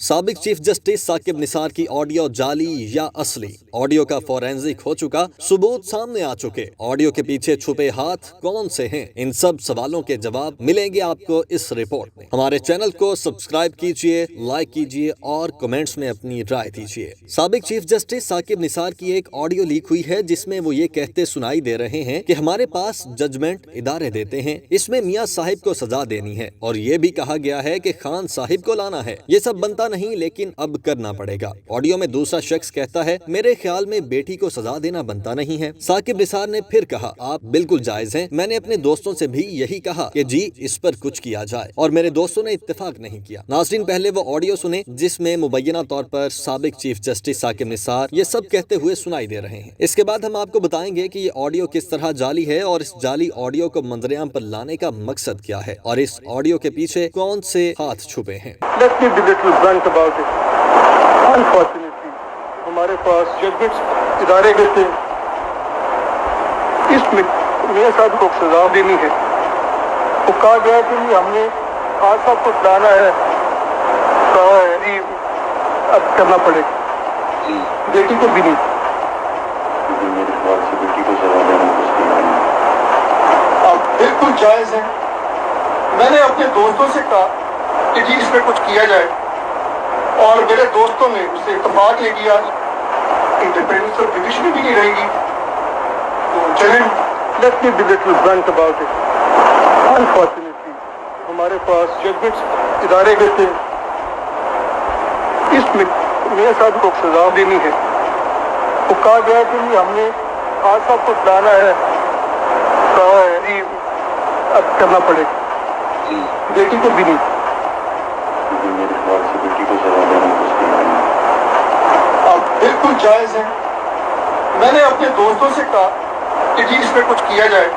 साबिक chief justice Saqib Nisar की audio जाली या असली, ऑडियो का फॉरेंसिक हो चुका, सबूत सामने आ चुके, ऑडियो के पीछे छुपे हाथ कौन से हैं, इन सब सवालों के जवाब मिलेंगे आपको इस रिपोर्ट में। हमारे चैनल को सब्सक्राइब कीजिए, लाइक कीजिए और कमेंट्स में अपनी राय दीजिए। साबिक चीफ जस्टिस साकिब निसार की एक ऑडियो लीक हुई है जिसमें वो ये कहते सुनाई दे रहे हैं कि हमारे पास जजमेंट इदारे देते हैं, इसमें मियां साहिब को सजा देनी है और ये भी कहा गया है कि खान साहिब को लाना है। ये सब बनता नहीं लेकिन अब करना पड़ेगा। ऑडियो में दूसरा शख्स कहता है, मेरे ख्याल में बेटी को सजा देना बनता नहीं है। साकिब निसार ने फिर कहा, आप बिल्कुल जायज हैं, मैंने अपने दोस्तों से भी यही कहा कि जी इस पर कुछ किया जाए और मेरे दोस्तों ने इत्तेफाक नहीं किया। नाज़रीन, पहले वो ऑडियो सुने जिसमें मुबैना तौर पर साबिक चीफ जस्टिस साकिब निसार ये सब कहते हुए सुनाई दे रहे हैं। इसके बाद हम आपको बताएंगे कि ये ऑडियो किस तरह जाली है और इस जाली ऑडियो को मंजरेआम पर लाने का मकसद क्या है और इस ऑडियो के पीछे कौन से हाथ छुपे हैं। About it. Unfortunately, हमारे पास जजमेंट्स इदारे के थे, इसमें मियां साहब को सजा देनी है। तो कहा गया कि हमने खान साहब को लाना है, कहा है जी अब करना पड़ेगा, बेटी को भी नहीं। मेरे ख्याल से बेटी को सजा देना अब बिल्कुल जायज है। मैंने अपने दोस्तों से कहा कि जी इसमें कुछ किया जाए और मेरे दोस्तों ने उससे इत्तेफाक ले किया। इंडिपेंडेंस ऑफ डिविजन भी नहीं रहेगी। तो चलें, let me be little blunt about it. Unfortunately हमारे पास जजमेंट्स इदारे के थे, इसमें मियां साहब को सजा देनी है। तो कहा गया कि हमने खान साहब को लाना है, कहा है जी अब करना पड़ेगा, बेटी को भी नहीं। मेरे ख्याल से बेटी को सजा देना अब बिल्कुल जायज है। मैंने अपने दोस्तों से कहा कि जी इसमें कुछ किया जाए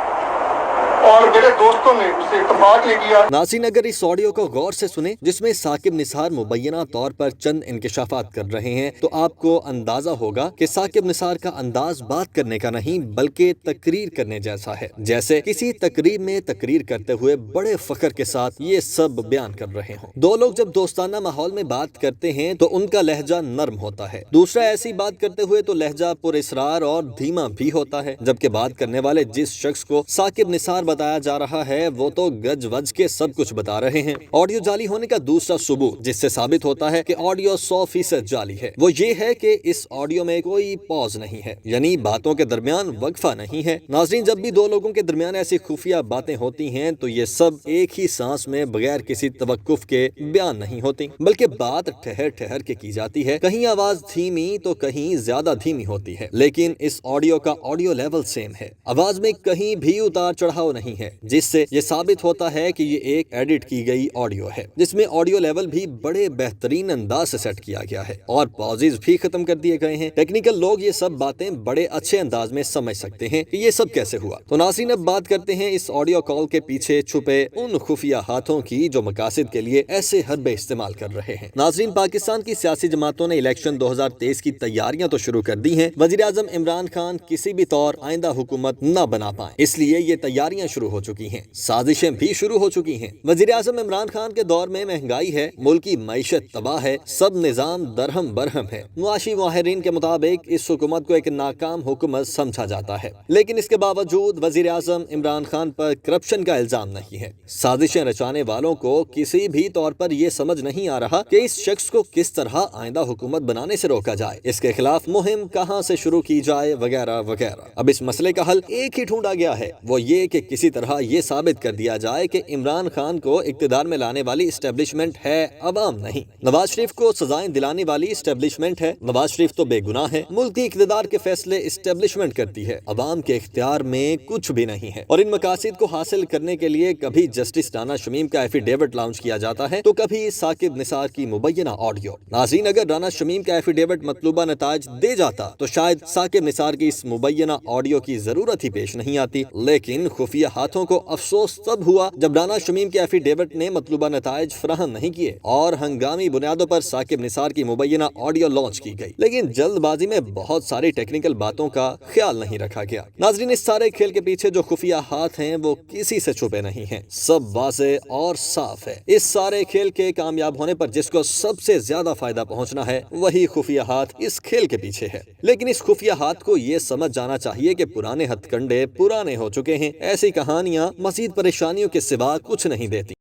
और मेरे दोस्तों ने उससे इत्तेफाक ले किया। नाज़रीन, अगर इस ऑडियो को गौर से सुने जिसमें साकिब निसार मुबैना तौर पर चंद इंकिशाफात कर रहे हैं तो आपको अंदाजा होगा कि साकिब निसार का अंदाज बात करने का नहीं बल्कि तकरीर करने जैसा है, जैसे किसी तकरीर में तकरीर करते हुए बड़े फख्र के साथ ये सब बयान कर रहे हों। दो लोग जब दोस्ताना माहौल में बात करते हैं तो उनका लहजा नर्म होता है, दूसरा ऐसी बात करते हुए तो लहजा पुरइसरार और धीमा भी होता है, जबकि बात करने वाले जिस शख्स को साकिब निसार बताया जा रहा है वो तो गज वज के सब कुछ बता रहे हैं। ऑडियो जाली होने का दूसरा सबूत जिससे साबित होता है कि ऑडियो 100% जाली है वो ये है कि इस ऑडियो में कोई पॉज नहीं है, यानी बातों के दरमियान वक्फा नहीं है। नाज़रीन, जब भी दो लोगों के दरमियान ऐसी खुफिया बातें होती हैं तो ये सब एक ही सांस में बगैर किसी तवक्कुफ के बयान नहीं होती बल्कि बात ठहर ठहर के की जाती है। कहीं आवाज धीमी तो कहीं ज्यादा धीमी होती है, लेकिन इस ऑडियो का ऑडियो लेवल सेम है। आवाज में कहीं भी उतार चढ़ाव नहीं है, जिससे ये साबित होता है कि ये एक एडिट की गई ऑडियो है जिसमें ऑडियो लेवल भी बड़े बेहतरीन अंदाज से सेट किया गया है और पॉजेज भी खत्म कर दिए गए हैं। टेक्निकल लोग ये सब बातें बड़े अच्छे अंदाज में समझ सकते हैं कि ये सब कैसे हुआ। तो नाज़रीन, अब बात करते हैं इस ऑडियो कॉल के पीछे छुपे उन खुफिया हाथों की जो मकासद के लिए ऐसे हरबे इस्तेमाल कर रहे हैं। नाज़रीन, पाकिस्तान की सियासी जमातों ने इलेक्शन 2023 की तैयारियां तो शुरू कर दी हैं। वज़ीर आज़म इमरान खान किसी भी तौर आइंदा हुकूमत न बना पाए, इसलिए ये तैयारियां शुरू हो चुकी हैं, साजिशें भी शुरू हो चुकी हैं। वज़ीर आज़म इमरान खान के दौर में महंगाई है, मुल्क की मईशत तबाह है, सब निज़ाम दरहम बरहम है। मुआशी माहिरीन के मुताबिक इस हुकूमत को एक नाकाम हुकूमत समझा जाता है, लेकिन इसके बावजूद वज़ीर आज़म इमरान खान पर करप्शन का इल्जाम नहीं है। साजिशें रचाने वालों को किसी भी तौर पर यह समझ नहीं आ रहा कि इस शख्स को किस तरह आइंदा हुकूमत बनाने से रोका जाए, इसके खिलाफ मुहिम कहां से शुरू की जाए वगैरह वगैरह। अब इस मसले का हल एक ही ढूंढा गया है, वो ये कि किसी तरह ये साबित कर दिया जाए कि इमरान खान को इक्तिदार में लाने वाली इस्टेब्लिशमेंट है, अवाम नहीं। नवाज शरीफ को सजाएं दिलाने वाली इस्टेब्लिशमेंट है, नवाज शरीफ तो बेगुनाह है। मुल्क की इक्तिदार के फैसले इस्टेब्लिशमेंट करती है, अवाम के इख्तियार में कुछ भी नहीं है। और इन मकासद को हासिल करने के लिए कभी जस्टिस राना शमीम का एफिडेविट लॉन्च किया जाता है तो कभी साकिब निसार की मुबैना ऑडियो। नाज़रीन, अगर राना शमीम का एफिडेविट मतलूबा नताज दे जाता तो शायद साकिब निसार की इस मुबैना ऑडियो की जरूरत ही पेश नहीं आती, लेकिन खुफिया خفیہ ہاتھوں کو افسوس تب ہوا جب رانا شمیم کے ایفیڈیوٹ نے مطلوبہ نتائج فراہم نہیں کیے اور ہنگامی بنیادوں پر ثاقب نثار کی مبینہ آڈیو لانچ کی گئی، لیکن جلد بازی میں بہت ساری ٹیکنیکل باتوں کا خیال نہیں رکھا گیا۔ ناظرین، اس سارے کھیل کے پیچھے جو خفیہ ہاتھ ہیں وہ کسی سے چھپے نہیں ہیں، سب واضح اور صاف ہے۔ اس سارے کھیل کے کامیاب ہونے پر جس کو سب سے زیادہ فائدہ پہنچنا ہے وہی خفیہ ہاتھ اس کھیل کے پیچھے ہے، لیکن اس خفیہ ہاتھ کو یہ سمجھ جانا چاہیے کہ پرانے ہتھ کنڈے پرانے ہو چکے ہیں، ایسی کہانیاں مزید پریشانیوں کے سوا کچھ نہیں دیتی۔